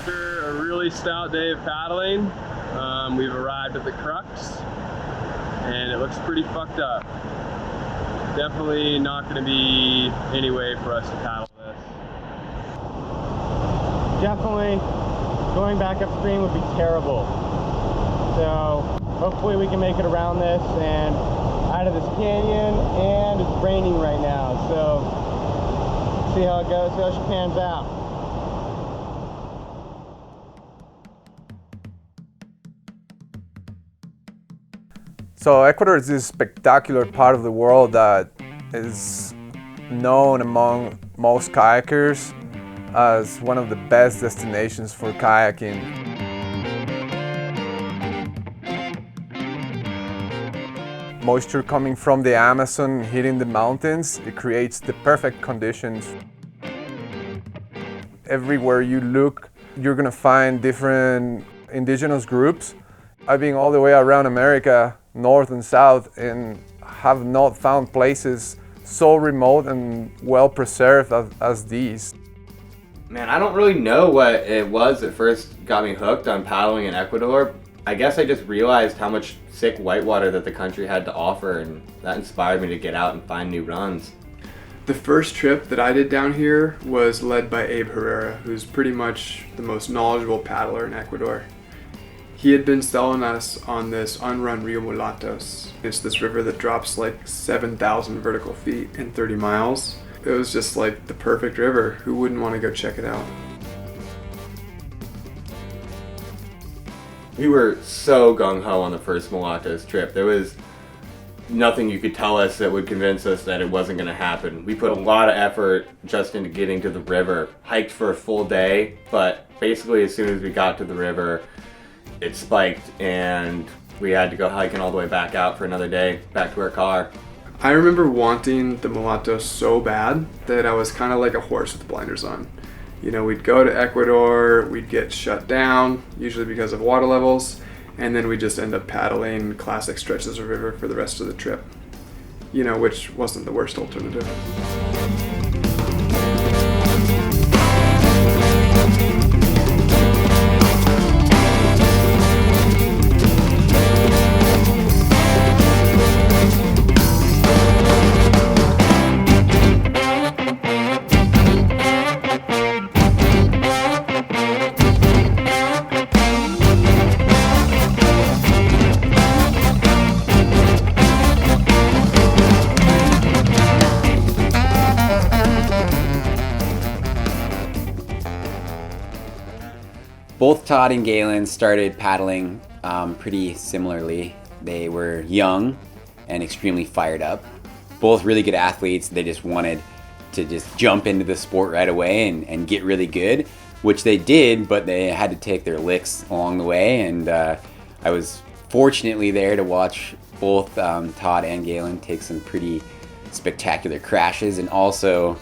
After a really stout day of paddling, we've arrived at the crux, and it looks pretty fucked up. Definitely not going to be any way for us to paddle this. Definitely going back upstream would be terrible. So hopefully we can make it around this and out of this canyon, and it's raining right now. So see how it goes, see how she pans out. So Ecuador is this spectacular part of the world that is known among most kayakers as one of the best destinations for kayaking. Moisture coming from the Amazon hitting the mountains, it creates the perfect conditions. Everywhere you look, you're gonna find different indigenous groups. I've been all the way around America, north and south, and have not found places so remote and well preserved as these. Man, I don't really know what it was that first got me hooked on paddling in Ecuador. I guess I just realized how much sick whitewater that the country had to offer, and that inspired me to get out and find new runs. The first trip that I did down here was led by Abe Herrera, who's pretty much the most knowledgeable paddler in Ecuador. He had been selling us on this unrun Rio Mulatos. It's this river that drops like 7,000 vertical feet in 30 miles. It was just like the perfect river. Who wouldn't want to go check it out? We were so gung-ho on the first Mulatos trip. There was nothing you could tell us that would convince us that it wasn't going to happen. We put a lot of effort just into getting to the river. Hiked for a full day, but basically as soon as we got to the river, it spiked and we had to go hiking all the way back out for another day, back to our car. I remember wanting the Mulatos so bad that I was kind of like a horse with blinders on. You know, we'd go to Ecuador, we'd get shut down, usually because of water levels, and then we'd just end up paddling classic stretches of river for the rest of the trip. You know, which wasn't the worst alternative. Both Todd and Galen started paddling pretty similarly. They were young and extremely fired up. Both really good athletes. They just wanted to just jump into the sport right away and get really good, which they did, but they had to take their licks along the way. And I was fortunately there to watch both Todd and Galen take some pretty spectacular crashes and also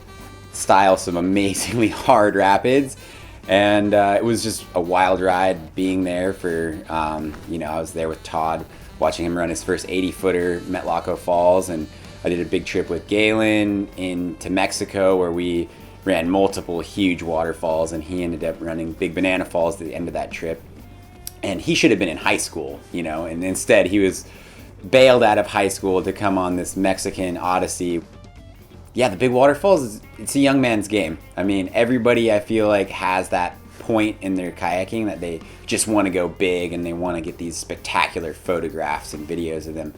style some amazingly hard rapids. And it was just a wild ride being there for, I was there with Todd, watching him run his first 80-footer Metlaco Falls, and I did a big trip with Galen into Mexico where we ran multiple huge waterfalls, and he ended up running Big Banana Falls at the end of that trip. And he should have been in high school, and instead he was bailed out of high school to come on this Mexican odyssey. Yeah, the big waterfalls, it's a young man's game. I mean, everybody I feel like has that point in their kayaking that they just want to go big and they want to get these spectacular photographs and videos of them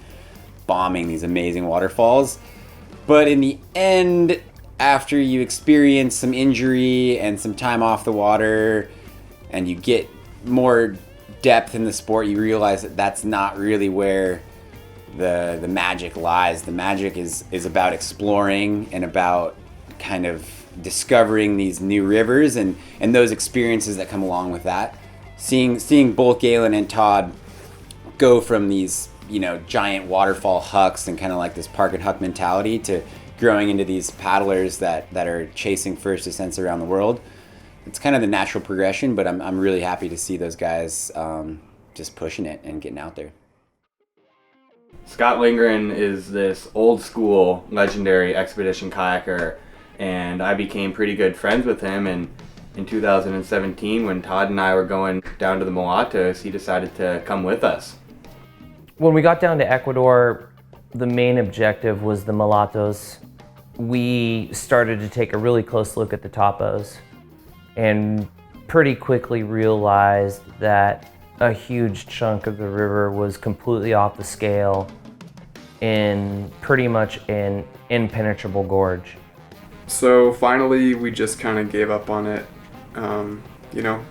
bombing these amazing waterfalls. But in the end, after you experience some injury and some time off the water and you get more depth in the sport, you realize that that's not really where the magic lies. The magic is about exploring and about kind of discovering these new rivers and those experiences that come along with that. Seeing both Galen and Todd go from these, giant waterfall hucks and kind of like this park and huck mentality to growing into these paddlers that are chasing first ascents around the world. It's kind of the natural progression, but I'm really happy to see those guys just pushing it and getting out there. Scott Lindgren is this old school legendary expedition kayaker, and I became pretty good friends with him, and in 2017 when Todd and I were going down to the Mulatos, he decided to come with us. When we got down to Ecuador, the main objective was the Mulatos. We started to take a really close look at the topos and pretty quickly realized that a huge chunk of the river was completely off the scale in pretty much an impenetrable gorge. So finally, we just kind of gave up on it.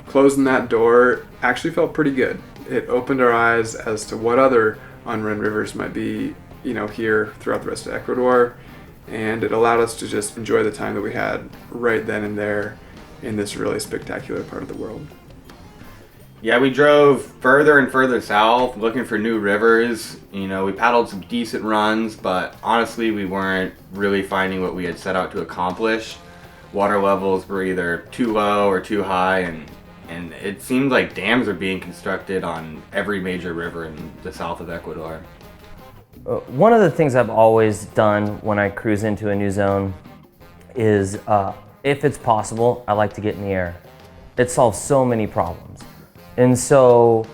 Closing that door actually felt pretty good. It opened our eyes as to what other unrun rivers might be, here throughout the rest of Ecuador. And it allowed us to just enjoy the time that we had right then and there in this really spectacular part of the world. Yeah, we drove further and further south looking for new rivers. We paddled some decent runs, but honestly we weren't really finding what we had set out to accomplish. Water levels were either too low or too high, and it seemed like dams are being constructed on every major river in the south of Ecuador. One of the things I've always done when I cruise into a new zone is, if it's possible, I like to get in the air. It solves so many problems. And so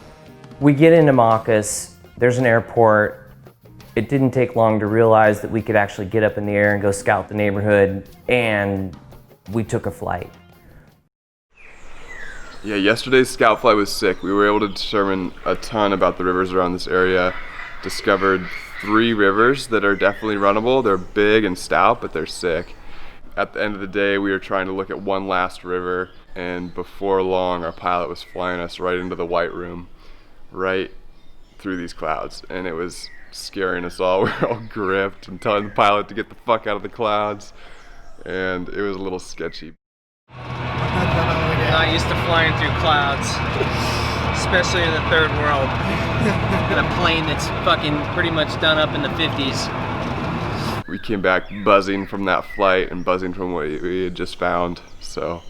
we get into Mulatos, there's an airport. It didn't take long to realize that we could actually get up in the air and go scout the neighborhood, and we took a flight. Yeah, yesterday's scout flight was sick. We were able to determine a ton about the rivers around this area. Discovered 3 rivers that are definitely runnable. They're big and stout, but they're sick. At the end of the day, we were trying to look at one last river, and before long, our pilot was flying us right into the white room, right through these clouds, and it was scaring us all. We were all gripped and telling the pilot to get the fuck out of the clouds, and it was a little sketchy. Not used to flying through clouds, especially in the third world. In a plane that's fucking pretty much done up in the 50s. We came back buzzing from that flight and buzzing from what we had just found. So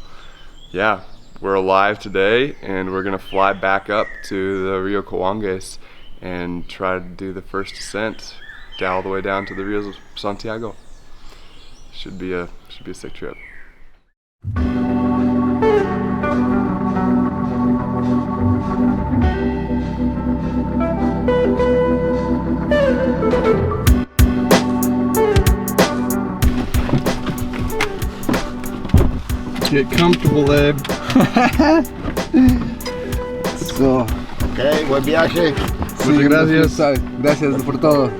yeah, we're alive today, and we're gonna fly back up to the Rio Coangos and try to do the first descent all the way down to the Rio Santiago. Should be a sick trip. Get comfortable, Ed. So. Ok, buen viaje. Muchas gracias. Gracias por todo.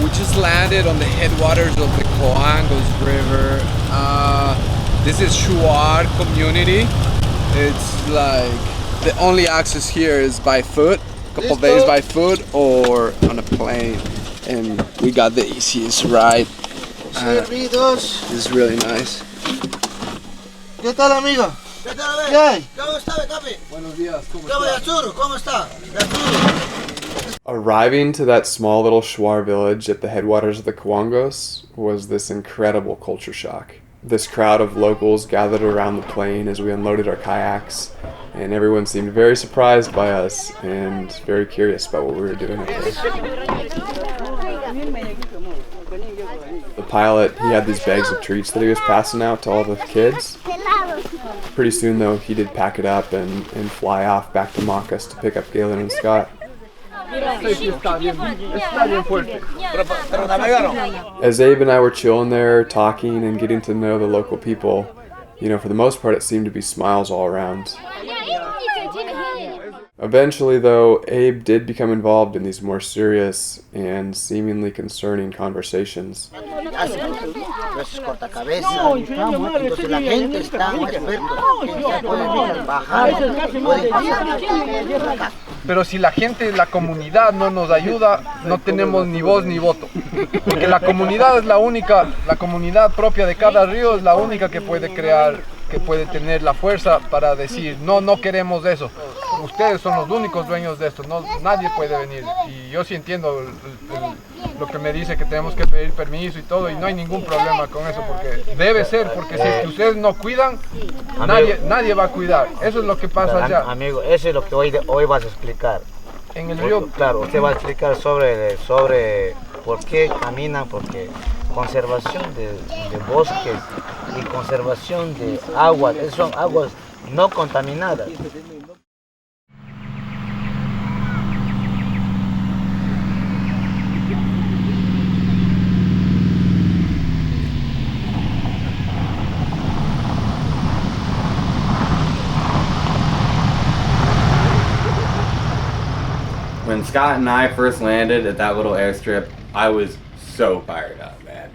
We just landed on the headwaters of the Coangos River. This is Shuar community. It's like the only access here is by foot, a couple days by foot or on a plane. And we got the easiest ride. This is really nice. ¿Qué tal, amigo? ¿Qué tal, ¿Qué hay? ¿Cómo está, Capi? Buenos días. ¿Cómo está? Arriving to that small little Shuar village at the headwaters of the Coangos was this incredible culture shock. This crowd of locals gathered around the plane as we unloaded our kayaks, and everyone seemed very surprised by us and very curious about what we were doing up there. The pilot, he had these bags of treats that he was passing out to all the kids. Pretty soon though, he did pack it up and fly off back to Mulatos to pick up Galen and Scott. As Abe and I were chilling there, talking and getting to know the local people, for the most part it seemed to be smiles all around. Eventually though, Abe did become involved in these more serious and seemingly concerning conversations. veces cortacabezas, entonces la gente está más experta, ya pueden bajar, pueden pasar. Pero si la gente, la comunidad no nos ayuda, no tenemos ni voz ni voto. Porque la comunidad es la única, la comunidad propia de cada río es la única que puede crear, que puede tener la fuerza para decir, no, no queremos eso. Ustedes son los únicos dueños de esto, no, nadie puede venir. Y yo sí entiendo lo que me dice, que tenemos que pedir permiso y todo, y no hay ningún problema con eso, porque debe ser, porque si es que ustedes no cuidan, nadie va a cuidar. Eso es lo que pasa allá. Amigo, eso es lo que hoy vas a explicar. En el río... Claro, usted va a explicar sobre por qué caminan, porque conservación de bosques y conservación de aguas, esas son aguas no contaminadas. When Scott and I first landed at that little airstrip, I was so fired up, man.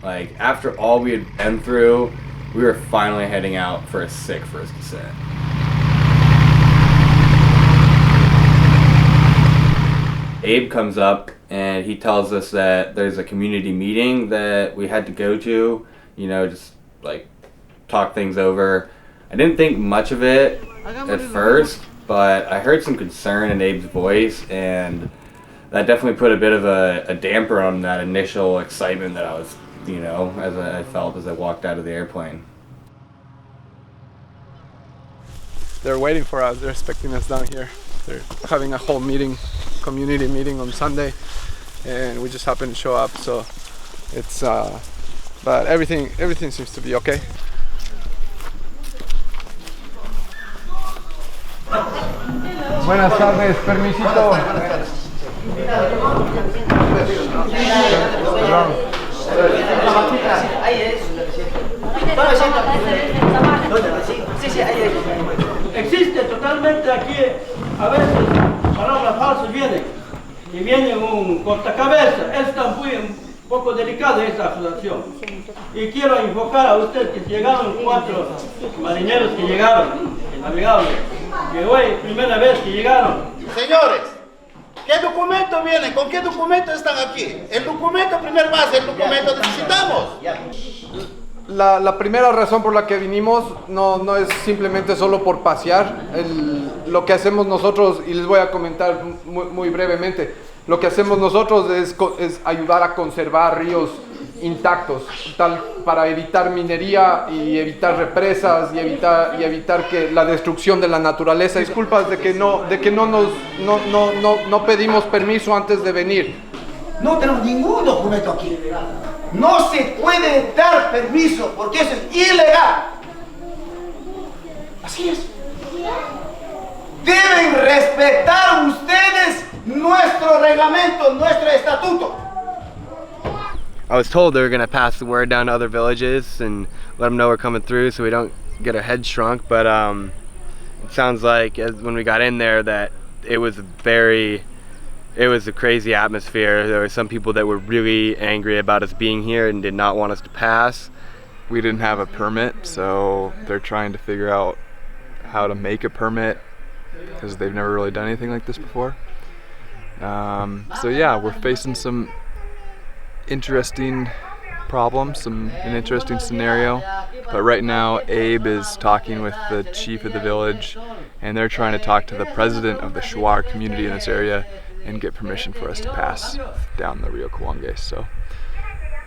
Like, after all we had been through, we were finally heading out for a sick first descent. Abe comes up and he tells us that there's a community meeting that we had to go to, you know, just like talk things over. I didn't think much of it at first, but I heard some concern in Abe's voice, and that definitely put a bit of a damper on that initial excitement that I was, you know, as I felt as I walked out of the airplane. They're waiting for us, they're expecting us down here. They're having a whole meeting, community meeting on Sunday, and we just happened to show up, so it's, but everything seems to be okay. Buenas tardes, permisito. Existe totalmente aquí, a veces palabras falsas vienen, y viene un cortacabezas, está un poco delicado esta acusación. Y quiero enfocar a usted que llegaron 4 marineros que llegaron, navegables, que hoy primera vez que llegaron. Señores, ¿qué documento vienen? ¿Con qué documento están aquí? El documento, primer base, el documento necesitamos. La primera razón por la que vinimos no es simplemente solo por pasear. Lo que hacemos nosotros, y les voy a comentar muy brevemente, lo que hacemos nosotros es ayudar a conservar ríos intactos, para evitar minería y evitar represas y evitar que la destrucción de la naturaleza. Disculpas de que no pedimos permiso antes de venir. No tenemos ningún documento aquí. No se puede dar permiso porque eso es ilegal. Así es. Deben respetar ustedes nuestro reglamento, nuestro estatuto. I was told they were going to pass the word down to other villages and let them know we're coming through so we don't get our heads shrunk, but it sounds like when we got in there that it was a crazy atmosphere. There were some people that were really angry about us being here and did not want us to pass. We didn't have a permit, so they're trying to figure out how to make a permit because they've never really done anything like this before. So yeah, we're facing some interesting problems, an interesting scenario, but right now Abe is talking with the chief of the village and they're trying to talk to the president of the Shuar community in this area and get permission for us to pass down the Rio Coangos. So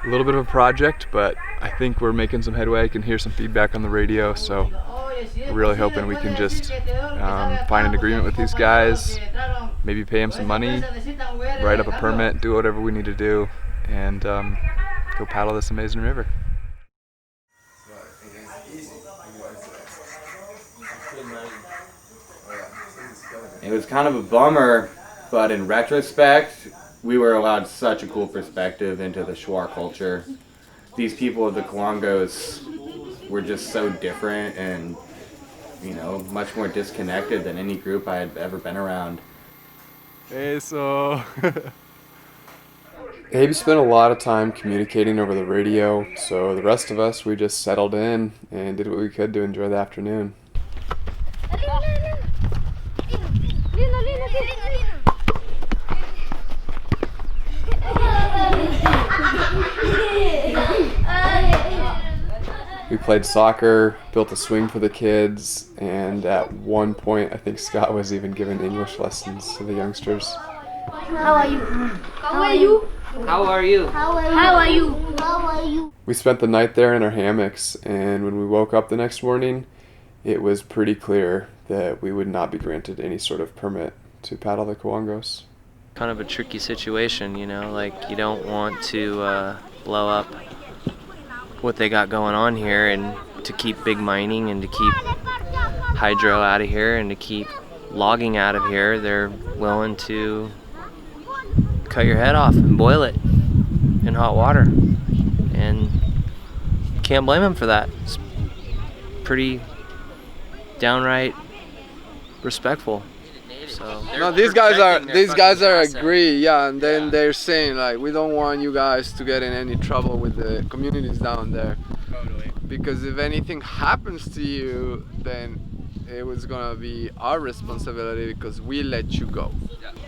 a little bit of a project, but I think we're making some headway. I can hear some feedback on the radio, so we're really hoping we can just find an agreement with these guys, maybe pay them some money, write up a permit, do whatever we need to do, and go paddle this amazing river. It was kind of a bummer, but in retrospect, we were allowed such a cool perspective into the Shuar culture. These people of the Coangos were just so different and, you know, much more disconnected than any group I had ever been around. Eso. Abe spent a lot of time communicating over the radio, so the rest of us, we just settled in and did what we could to enjoy the afternoon. We played soccer, built a swing for the kids, and at one point I think Scott was even giving English lessons to the youngsters. How are you? How are you? How are you? How are you? How are you? We spent the night there in our hammocks, and when we woke up the next morning, it was pretty clear that we would not be granted any sort of permit to paddle the Coangos. Kind of a tricky situation, you know, like you don't want to blow up what they got going on here, and to keep big mining and to keep hydro out of here and to keep logging out of here, they're willing to cut your head off and boil it in hot water, and can't blame them for that. It's pretty downright respectful. So No, these guys are agree, yeah, and then they're saying like, we don't want you guys to get in any trouble with the communities down there. Totally. Because if anything happens to you, then it was gonna be our responsibility because we let you go.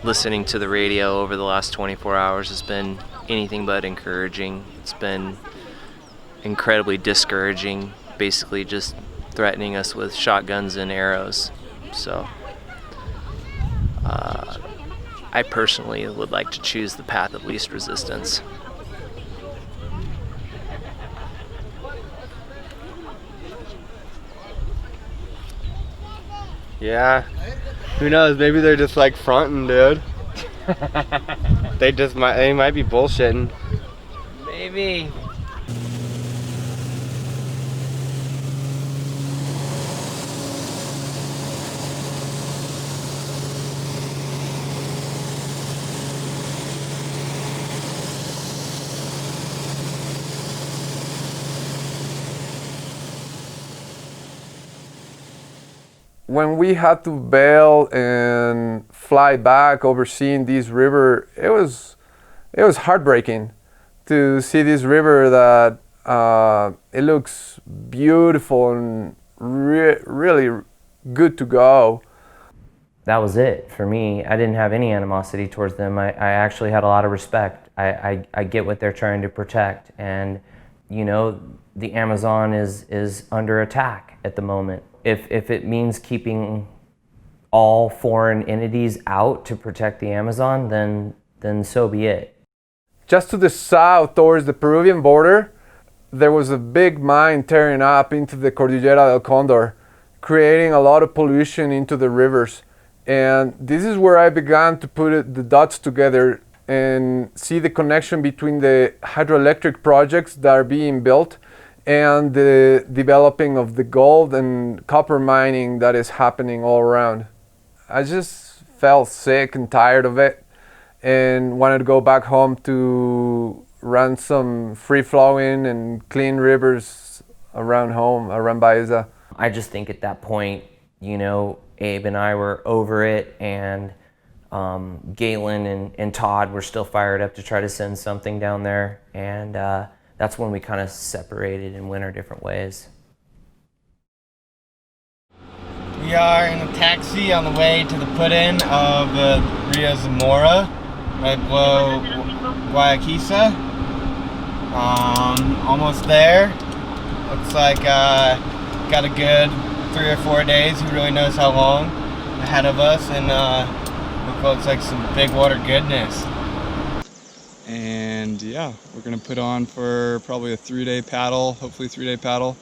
Listening to the radio over the last 24 hours has been anything but encouraging. It's been incredibly discouraging, basically just threatening us with shotguns and arrows. So I personally would like to choose the path of least resistance. Yeah. Who knows? Maybe they're just like fronting, dude. They might be bullshitting. Maybe. When we had to bail and fly back overseeing this river, it was heartbreaking to see this river that it looks beautiful and really good to go. That was it for me. I didn't have any animosity towards them. I actually had a lot of respect. I get what they're trying to protect, and you know, the Amazon is under attack at the moment. If it means keeping all foreign entities out to protect the Amazon, then so be it. Just to the south, towards the Peruvian border, there was a big mine tearing up into the Cordillera del Condor, creating a lot of pollution into the rivers. And this is where I began to put the dots together and see the connection between the hydroelectric projects that are being built and the developing of the gold and copper mining that is happening all around. I just felt sick and tired of it and wanted to go back home to run some free-flowing and clean rivers around home, around Baeza. I just think at that point, you know, Abe and I were over it, and Galen and Todd were still fired up to try to send something down there, and that's when we kind of separated and went our different ways. We are in a taxi on the way to the put-in of Rio Zamora, right below Guayaquil. Almost there. Looks like got a good 3 or 4 days, who really knows how long, ahead of us, and looks like some big water goodness. And yeah, we're gonna put on for probably a 3-day paddle, hopefully 3-day paddle,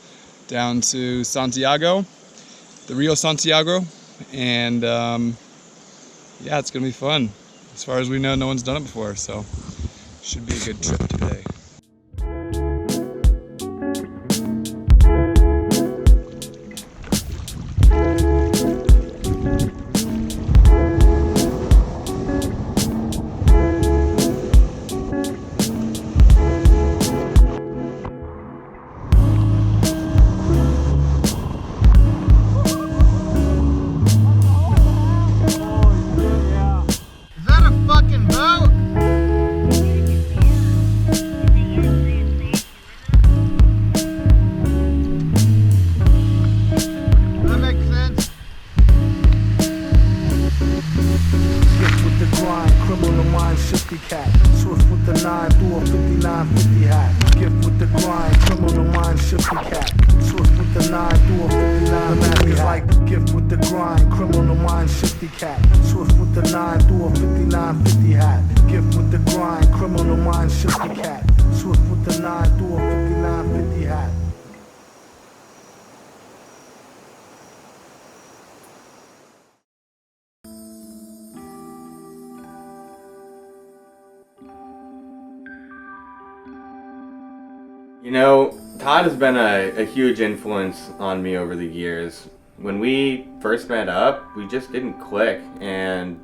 down to Santiago, the Rio Santiago, and yeah, it's gonna be fun. As far as we know, no one's done it before, so should be a good trip today. 60 cat. Swift with the 9 through a 5950 hat. Gift with the grind, criminal mind shifty cat. Swift with the 9 through a 5950 hat. Like gift with the grind, criminal mind shifty cat. Swift with the 9 through a 5950 hat. Gift with the grind, criminal mind shifty cat. Swift with the 9 through a 5950 hat. You know, Todd has been a huge influence on me over the years. When we first met up, we just didn't click, and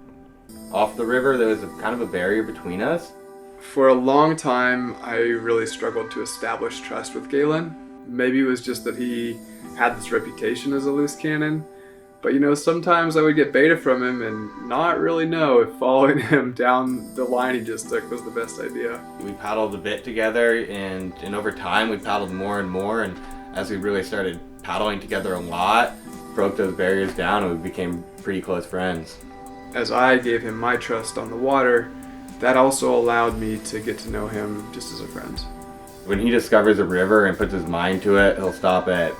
off the river there was kind of a barrier between us. For a long time, I really struggled to establish trust with Galen. Maybe it was just that he had this reputation as a loose cannon. But you know, sometimes I would get beta from him and not really know if following him down the line he just took was the best idea. We paddled a bit together, and over time we paddled more and more, and as we really started paddling together a lot, broke those barriers down, and we became pretty close friends. As I gave him my trust on the water, that also allowed me to get to know him just as a friend. When he discovers a river and puts his mind to it, he'll stop at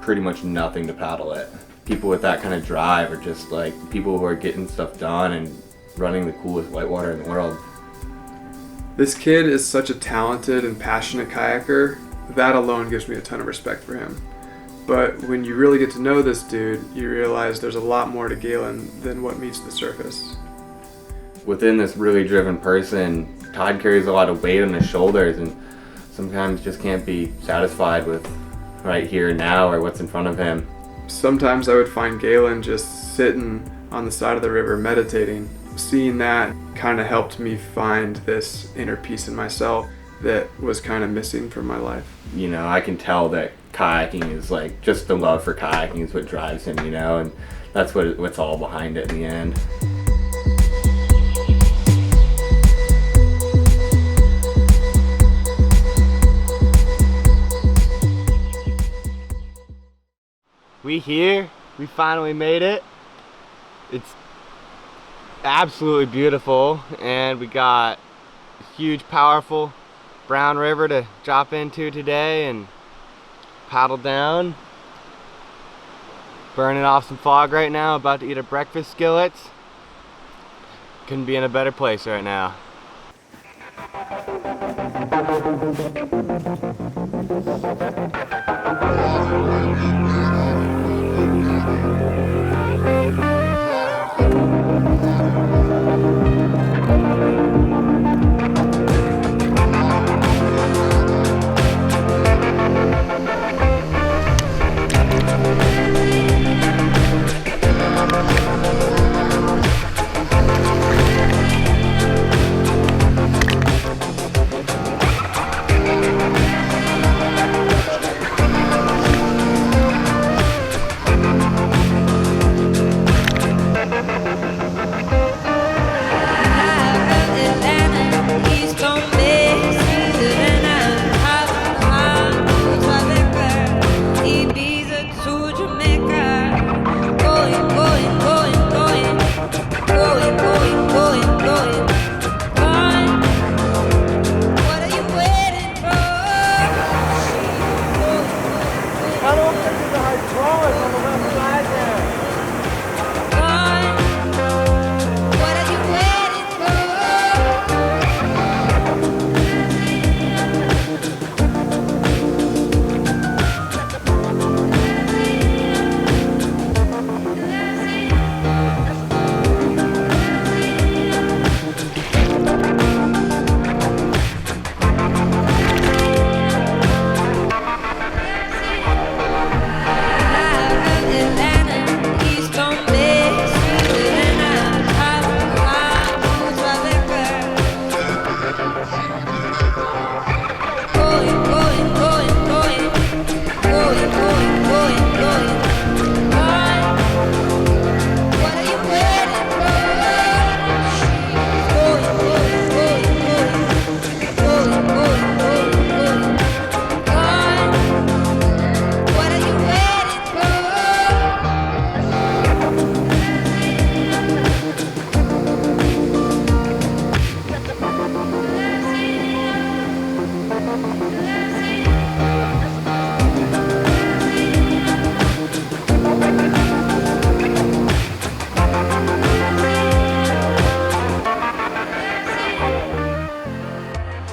pretty much nothing to paddle it. People with that kind of drive are just like people who are getting stuff done and running the coolest whitewater in the world. This kid is such a talented and passionate kayaker. That alone gives me a ton of respect for him. But when you really get to know this dude, you realize there's a lot more to Galen than what meets the surface. Within this really driven person, Todd carries a lot of weight on his shoulders and sometimes just can't be satisfied with right here and now or what's in front of him. Sometimes I would find Galen just sitting on the side of the river meditating. Seeing that kind of helped me find this inner peace in myself that was kind of missing from my life. You know, I can tell that kayaking is like, just the love for kayaking is what drives him, you know, and that's what's all behind it in the end. We finally made it. It's absolutely beautiful, and we got a huge, powerful brown river to drop into today and paddle down. Burning off some fog right now, about to eat our breakfast skillets. Couldn't be in a better place right now.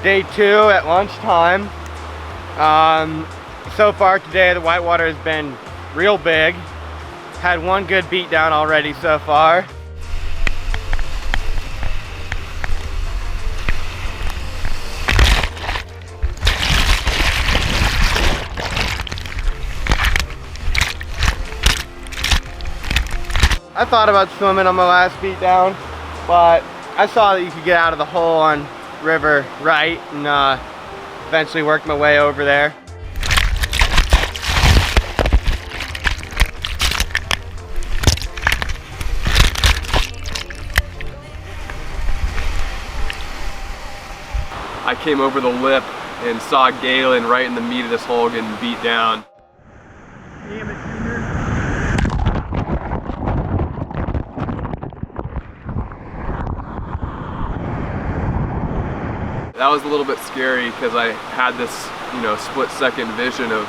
day 2 at lunchtime. So far today the whitewater has been real big. Had one good beat down already so far. I thought about swimming on my last beat down, but I saw that you could get out of the hole on river right, and eventually worked my way over there. I came over the lip and saw Galen right in the meat of this hole getting beat down. Damn it, Junior. That was a little bit scary because I had this, split-second vision of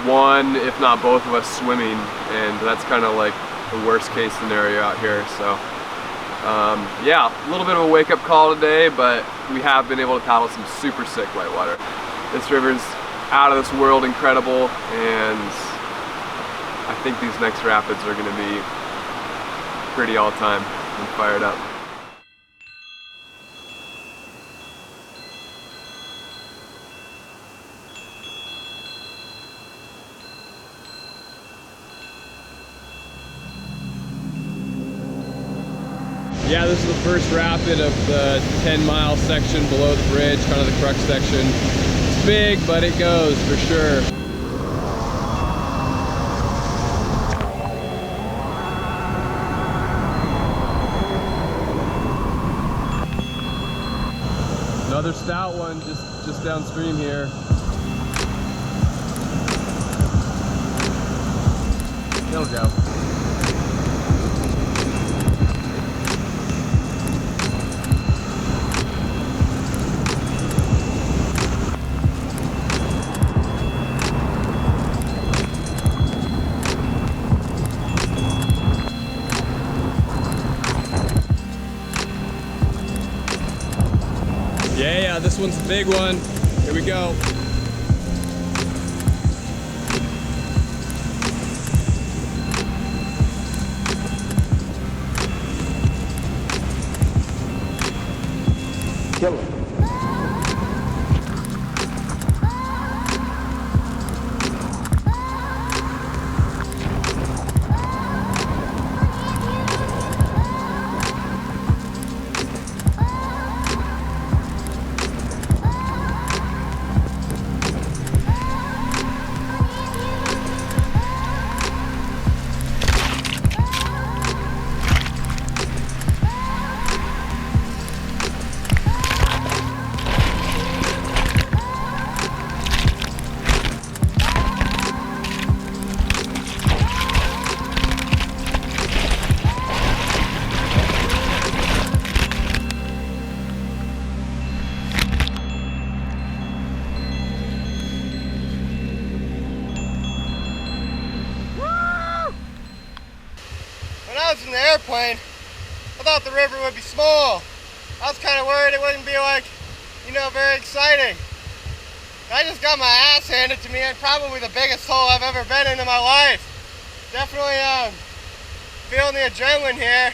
one, if not both of us swimming, and that's kind of like the worst case scenario out here. So yeah, a little bit of a wake-up call today, but we have been able to paddle some super sick whitewater. This river's out of this world incredible, and I think these next rapids are going to be pretty all-time and fired up. Yeah, this is the first rapid of the 10-mile section below the bridge, kind of the crux section. It's big, but it goes for sure. Another stout one just downstream here. It'll go. Yeah, this one's the big one. Here we go. Kill it. When I was in the airplane, I thought the river would be small. I was kind of worried it wouldn't be like, very exciting. I just got my ass handed to me in probably the biggest hole I've ever been in my life. Definitely feeling the adrenaline here.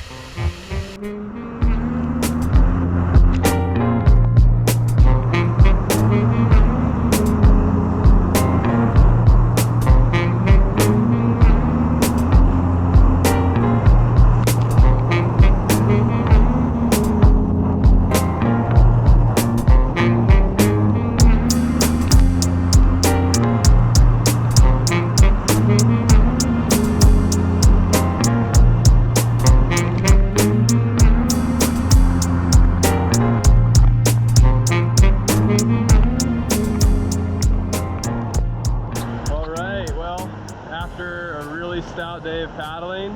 After a really stout day of paddling,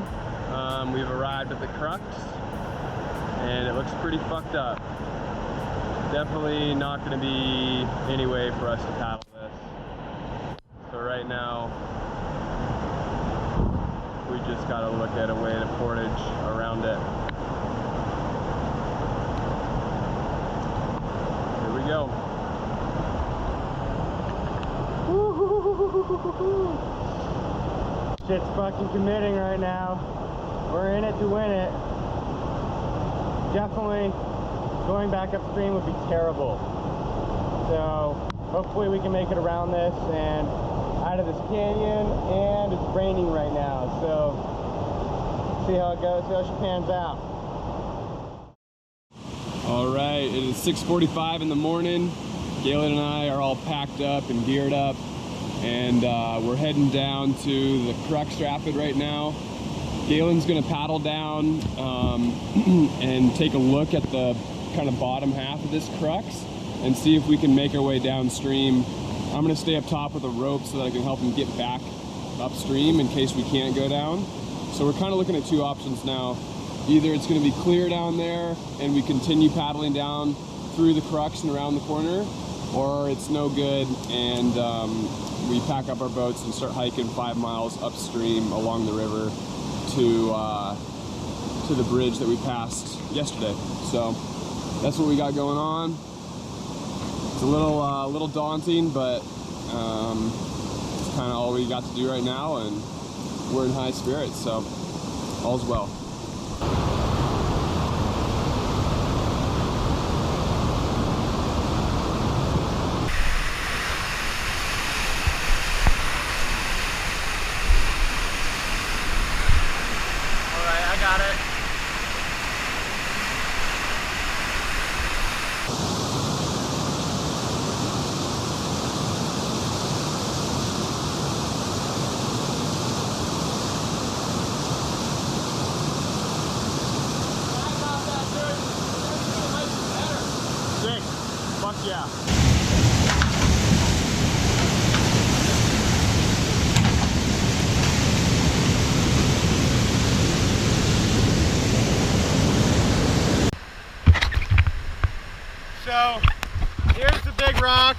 we've arrived at the crux, and it looks pretty fucked up. Definitely not going to be any way for us to paddle this. So right now, we just got to look at a way to portage around it. Here we go. Shit's fucking committing right now. We're in it to win it. Definitely going back upstream would be terrible. So hopefully we can make it around this and out of this canyon, and it's raining right now. So see how it goes, see how she pans out. All right, it is 6:45 in the morning. Galen and I are all packed up and geared up, and we're heading down to the Crux Rapid right now. Galen's gonna paddle down and take a look at the kind of bottom half of this crux and see if we can make our way downstream. I'm gonna stay up top with a rope so that I can help him get back upstream in case we can't go down. So we're kind of looking at two options now. Either it's gonna be clear down there and we continue paddling down through the crux and around the corner, or it's no good and we pack up our boats and start hiking 5 miles upstream along the river to the bridge that we passed yesterday. So that's what we got going on. It's a little daunting, but it's kind of all we got to do right now, and we're in high spirits, so all's well. Yeah. So here's the big rock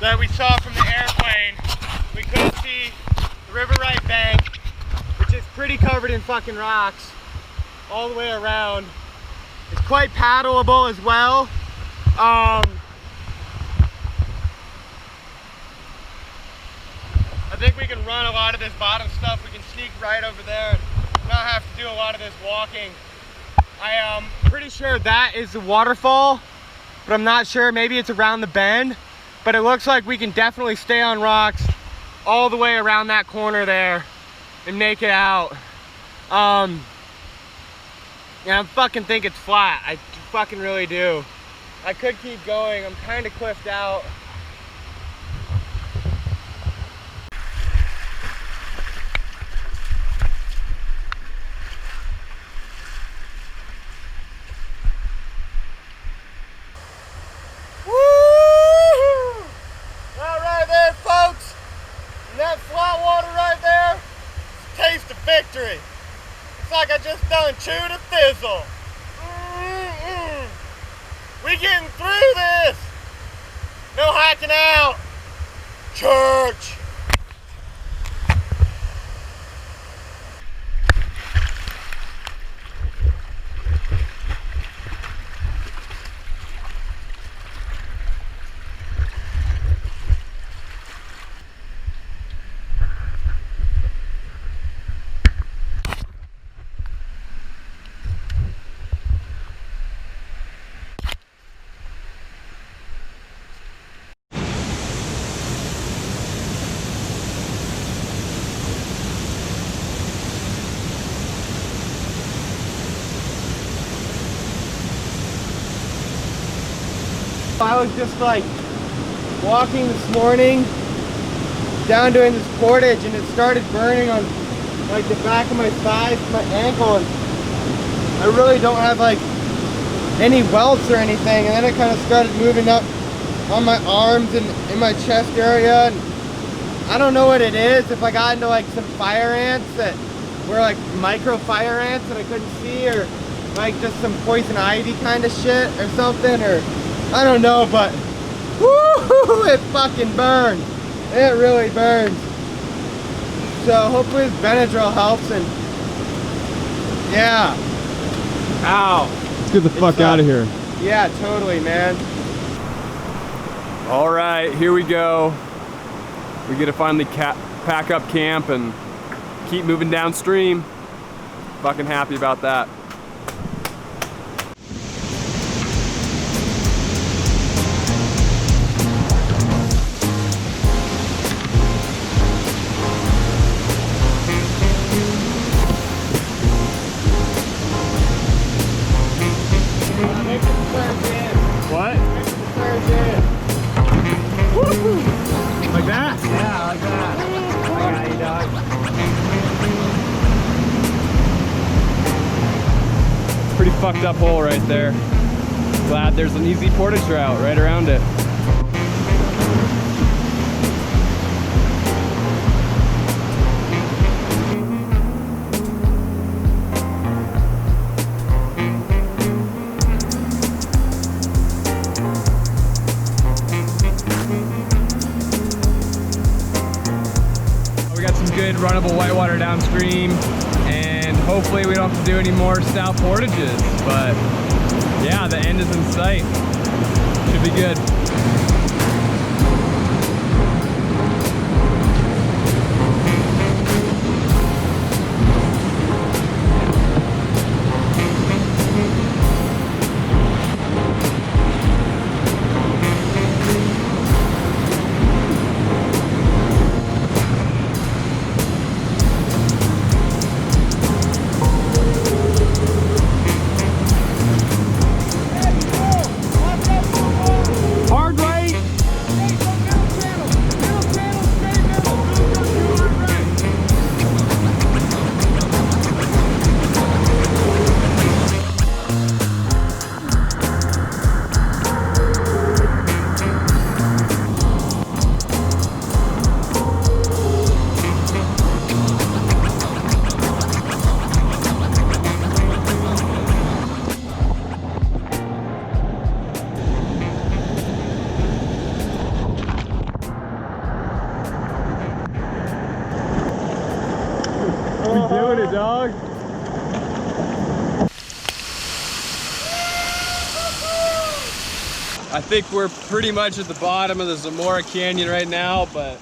that we saw from the airplane. We couldn't see the river right bank, which is pretty covered in fucking rocks all the way around. It's quite paddleable as well. I think we can run a lot of this bottom stuff. We can sneak right over there and not have to do a lot of this walking. I am pretty sure that is the waterfall, but I'm not sure. Maybe it's around the bend, but it looks like we can definitely stay on rocks all the way around that corner there and make it out. And I fucking think it's flat. I fucking really do. I could keep going. I'm kind of cliffed out. Woo! That right there, folks. And that flat water right there, it's a taste of victory. It's like I just done chewed a fizzle. We getting through this. No hacking out. Church. I was just like walking this morning down doing this portage, and it started burning on like the back of my thighs, my ankle, and I really don't have like any welts or anything. And then it kind of started moving up on my arms and in my chest area, and I don't know what it is. If I got into like some fire ants that were like micro fire ants that I couldn't see, or like just some poison ivy kind of shit or something, or I don't know, but woo, it fucking burns. It really burns. So hopefully this Benadryl helps, and yeah. Ow. Let's get the fuck out of here. Yeah, totally, man. All right, here we go. we get to finally pack up camp and keep moving downstream. Fucking happy about that. What? Like that? Yeah, like that. I got you, dog. Pretty fucked up hole right there. Glad there's an easy portage route right around it. Good runnable whitewater downstream, and hopefully we don't have to do any more stout portages, but yeah, the end is in sight. Should be good. Dog. I think we're pretty much at the bottom of the Zamora Canyon right now, but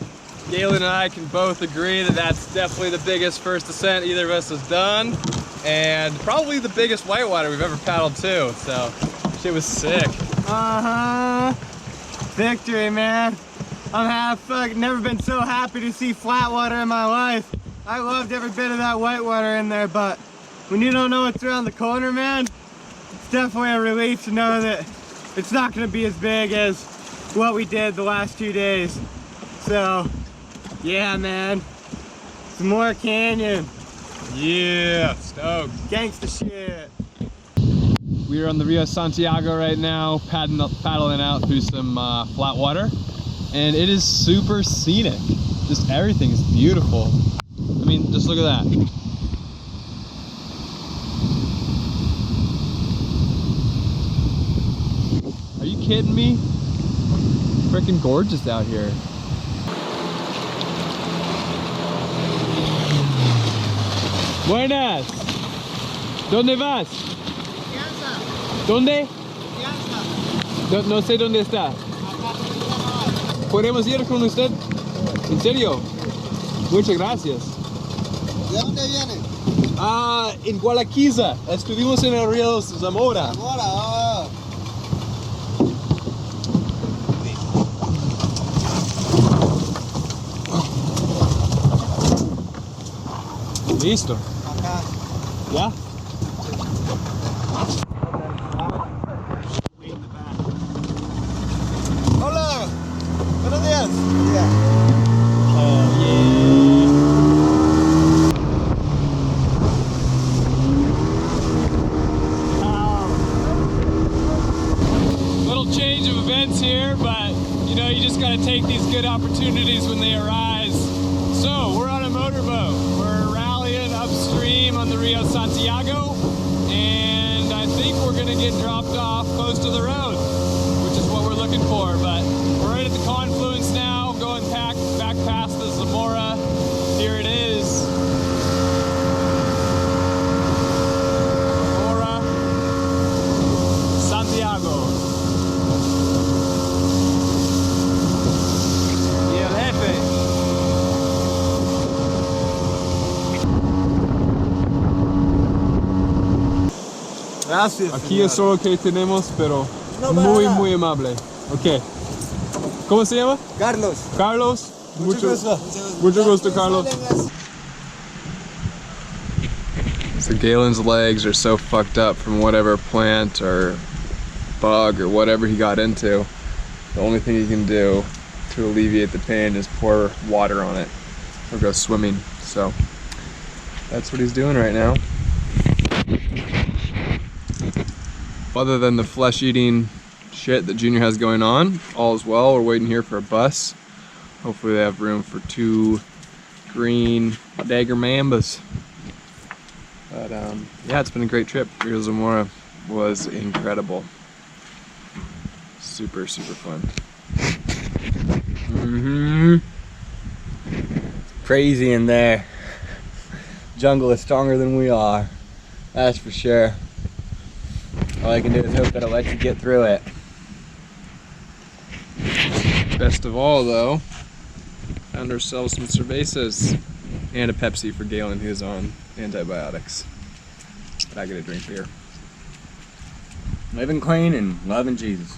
Galen and I can both agree that that's definitely the biggest first ascent either of us has done, and probably the biggest whitewater we've ever paddled too, so shit was sick. Victory, man. I've never been so happy to see flat water in my life. I loved every bit of that whitewater in there, but when you don't know what's around the corner, man, it's definitely a relief to know that it's not going to be as big as what we did the last 2 days. So, yeah, man. Zamora Canyon. Yeah, stoked. Gangsta shit. We are on the Rio Santiago right now, paddling out through some flat water, and it is super scenic. Just everything is beautiful. I mean, just look at that. Are you kidding me? Freaking gorgeous out here. Buenas. ¿Dónde vas? ¿Dónde? No sé dónde está. ¿Podemos ir con usted? ¿En serio? Muchas gracias. ¿De dónde viene? En Gualaquiza. Estuvimos en el Rio Zamora. Listo. Acá. ¿Ya? Hola. Buenos días. Yeah. Little change of events here, but you know, you just gotta take these good opportunities when they arise. So we're on a motorboat. We're rallying upstream on the Rio Santiago, and I think we're gonna get dropped off close to the road, which is what we're looking for. But we're right at the confluence now, going back past the Zamora. Here it is. Zamora, Santiago. Y el jefe. Gracias. Aquí es solo que tenemos, pero muy amable. Ok. ¿Cómo se llama? Carlos. Carlos. Mucho gusto. Mucho gusto, Carlos. So Galen's legs are so fucked up from whatever plant or bug or whatever he got into. The only thing he can do to alleviate the pain is pour water on it or go swimming. So that's what he's doing right now. Other than the flesh-eating shit that Junior has going on, all is well. We're waiting here for a bus. Hopefully they have room for 2 green dagger mambas. But yeah, it's been a great trip. Rio Zamora was incredible. Super fun. Crazy in there. Jungle is stronger than we are. That's for sure. All I can do is hope that I'll let you get through it. Best of all though, found ourselves some cervezas and a Pepsi for Galen who's on antibiotics. But I get to drink beer. Living clean and loving Jesus.